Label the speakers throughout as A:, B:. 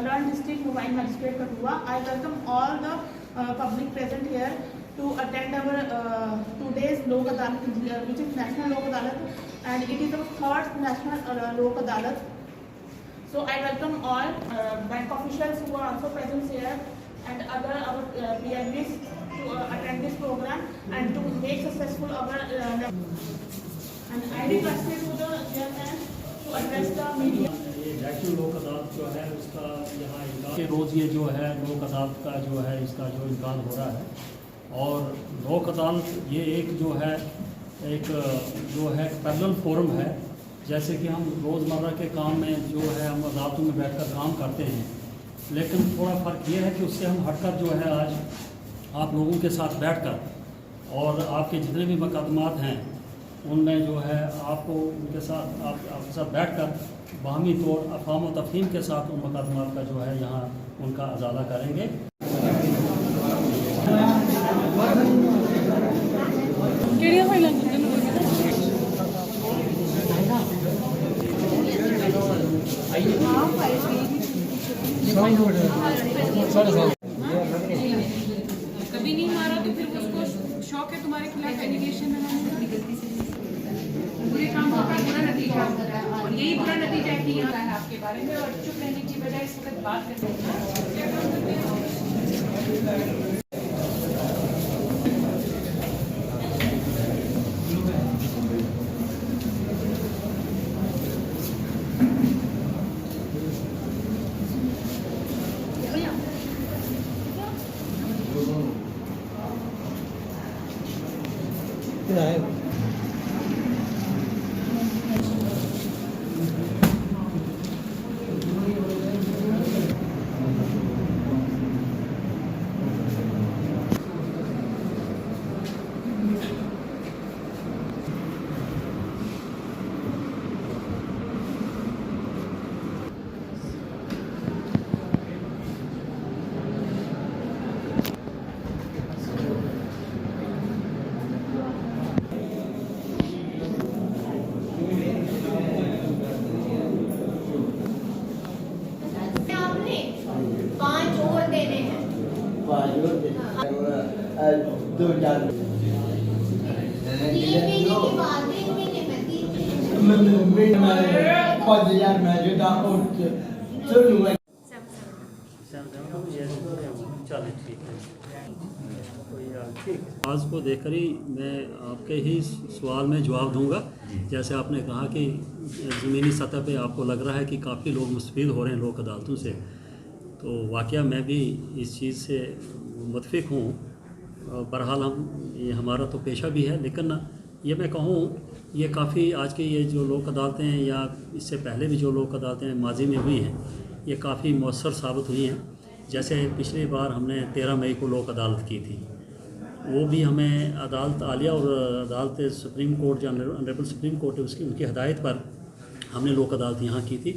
A: Balaran District Mobile Magistrate Kathua. I welcome all the public present here to attend our today's Lok Adalat, which is National Lok Adalat, and it is our third National Lok Adalat. So I welcome all bank officials who are also present here and other our PIBs to attend this program and to make successful our and I requested to the chairman to address the media.
B: National लोक अदालत जो है उसका यहाँ के रोज़ ये जो है लोक अदालत का जो है इसका जो इनकान हो रहा है और लोक अदालत ये एक जो है पैरेलल फोरम है। जैसे कि हम रोज़मर्रा के काम में जो है हम अदालतों में बैठकर काम करते हैं, लेकिन थोड़ा फ़र्क ये है कि उससे हम हटकर जो है आज आप लोगों के साथ बैठकर और आपके जितने भी मुकदमात हैं उनमें जो है आपको उनके साथ आपके साथ बैठकर बाहमी तौर अफ़हाम व तफ़हीम के साथ उन मुकदमात का जो है यहाँ उनका अजाला करेंगे।
C: कभी नहीं मारा तो फिर उसको शौक है तुम्हारे खिलाफ एलिगेशन लगाने का। बुरे कामों का बुरा नतीजा होता है और यही बुरा नतीजा है कि यहाँ है आपके बारे में और चुप रहने की बजाय इस वक्त बात करते हैं। क्या काम करते हैं?
B: आज को देखकर ही मैं आपके ही सवाल में जवाब दूंगा। जैसे आपने कहा कि ज़मीनी सतह पे आपको लग रहा है कि काफ़ी लोग मुस्तफ़ीद हो रहे हैं लोक अदालतों से, तो वाक़या मैं भी इस चीज़ से मुतफ़िक हूँ। बहरहाल ये हमारा तो पेशा भी है, लेकिन ये मैं कहूँ ये काफ़ी आज के ये जो लोक अदालतें हैं या इससे पहले भी जो लोक अदालतें माजी में हुई हैं ये काफ़ी मौसर साबित हुई हैं। जैसे पिछली बार हमने 13 मई को लोक अदालत की थी, वो भी हमें अदालत आलिया और अदालत सुप्रीम कोर्ट जो ऑनरेबल सुप्रीम कोर्ट है उनकी हदायत पर हमने लोक अदालत यहाँ की थी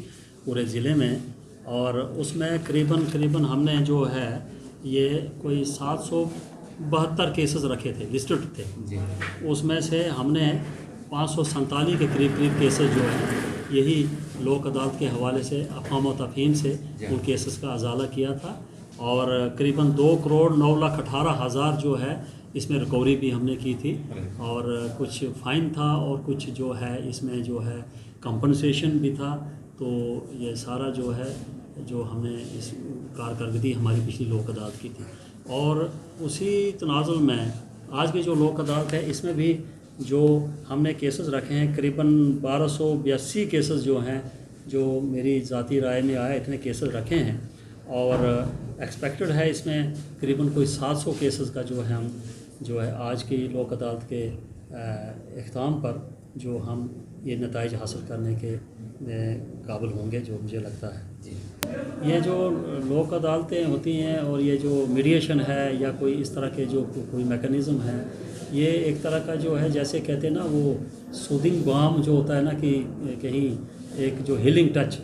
B: पूरे ज़िले में, और उसमें करीबन हमने जो है ये कोई 772 केसेस रखे थे, लिस्टेड थे। उसमें से हमने 547 के करीब केसेस जो है यही लोक अदालत के हवाले से अफ़हाम व तफ़हीम से उन केसेस का अजाला किया था, और करीबन 2,09,18,000 जो है इसमें रिकवरी भी हमने की थी, और कुछ फ़ाइन था और कुछ जो है इसमें जो है कंपनसेशन भी था। तो ये सारा जो है जो हमने इस कारकर्दगी हमारी पिछली लोक अदालत की थी। और उसी तनाजुल में आज की जो लोक अदालत है इसमें भी जो हमने केसेस रखे हैं करीबन 1282 केसेस जो हैं, जो मेरी ज़ाती राय में आया इतने केसेस रखे हैं, और एक्सपेक्टेड है इसमें करीबन कोई 700 केसेस का जो है हम जो है आज की लोक अदालत के इख्तिताम पर जो हम ये नताइज हासिल करने के काबिल होंगे, जो मुझे लगता है। ये जो लोक अदालतें होती हैं और ये जो मीडिएशन है या कोई इस तरह के जो कोई मैकेनिज़्म है, ये एक तरह का जो है जैसे कहते हैं ना वो सूदिंग बाम जो होता है ना कि कहीं एक जो हीलिंग टच,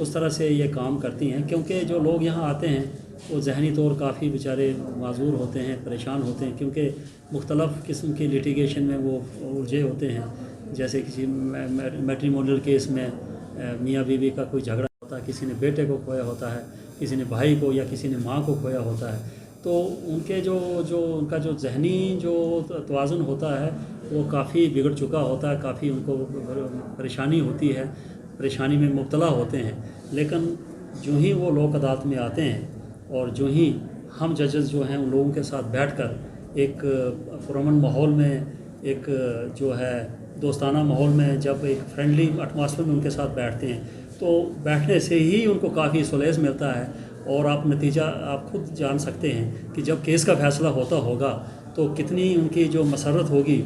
B: उस तरह से ये काम करती हैं। क्योंकि जो लोग यहाँ आते हैं वो जहनी तौर काफ़ी बेचारे माजूर होते हैं, परेशान होते हैं, क्योंकि मुख्तलिफ़ किस्म की लिटिगेशन में वो उलझे होते हैं। जैसे किसी मैट्रिमोनियल केस में मियाँ बीवी का कोई झगड़ा होता है, किसी ने बेटे को खोया होता है, किसी ने भाई को या किसी ने माँ को खोया होता है, तो उनके जो उनका जो जहनी जो तवाज़ुन होता है वो काफ़ी बिगड़ चुका होता है, काफ़ी उनको परेशानी होती है, परेशानी में मुब्तला होते हैं। लेकिन जो ही वो लोक अदालत में आते हैं और जो ही हम जजेस जो हैं उन लोगों के साथ बैठकर एक पुरअमन माहौल में, एक जो है दोस्ताना माहौल में, जब एक फ्रेंडली एटमॉस्फेयर में उनके साथ बैठते हैं तो बैठने से ही उनको काफ़ी सुलेस मिलता है। और आप नतीजा आप खुद जान सकते हैं कि जब केस का फ़ैसला होता होगा तो कितनी उनकी जो मसरत होगी,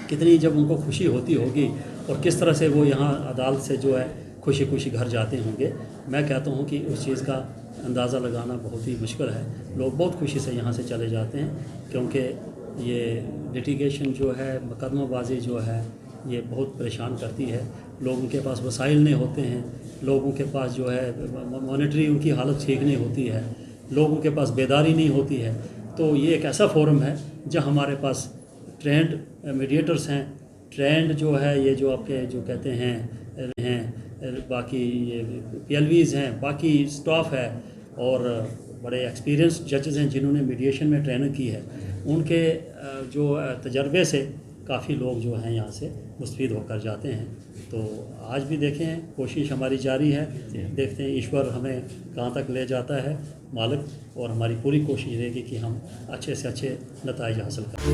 B: कितनी जब उनको खुशी होती होगी और किस तरह से वो यहाँ अदालत से जो है खुशी खुशी घर जाते होंगे। मैं कहता हूँ कि उस चीज़ का अंदाज़ा लगाना बहुत ही मुश्किल है। लोग बहुत खुशी से यहाँ से चले जाते हैं, क्योंकि ये लिटिगेशन जो है, मुकदमाबाजी जो है, ये बहुत परेशान करती है। लोगों के पास वसाइल नहीं होते हैं, लोगों के पास जो है मॉनेटरी उनकी हालत ठीक नहीं होती है, लोगों के पास बेदारी नहीं होती है। तो ये एक ऐसा फोरम है जहाँ हमारे पास ट्रेंड मीडिएटर्स हैं, ट्रेंड जो है ये जो आपके जो कहते हैं बाकी ये PLVs हैं, बाकी स्टाफ है और बड़े एक्सपीरियंस जजेस हैं जिन्होंने मीडिएशन में ट्रेनिंग की है। उनके जो तजर्बे से काफ़ी लोग जो हैं यहाँ से मुस्तफ़ीद होकर जाते हैं। तो आज भी देखें, कोशिश हमारी जारी है, देखते हैं ईश्वर हमें कहाँ तक ले जाता है मालिक, और हमारी पूरी कोशिश रहेगी कि हम अच्छे से अच्छे नताइज हासिल करें।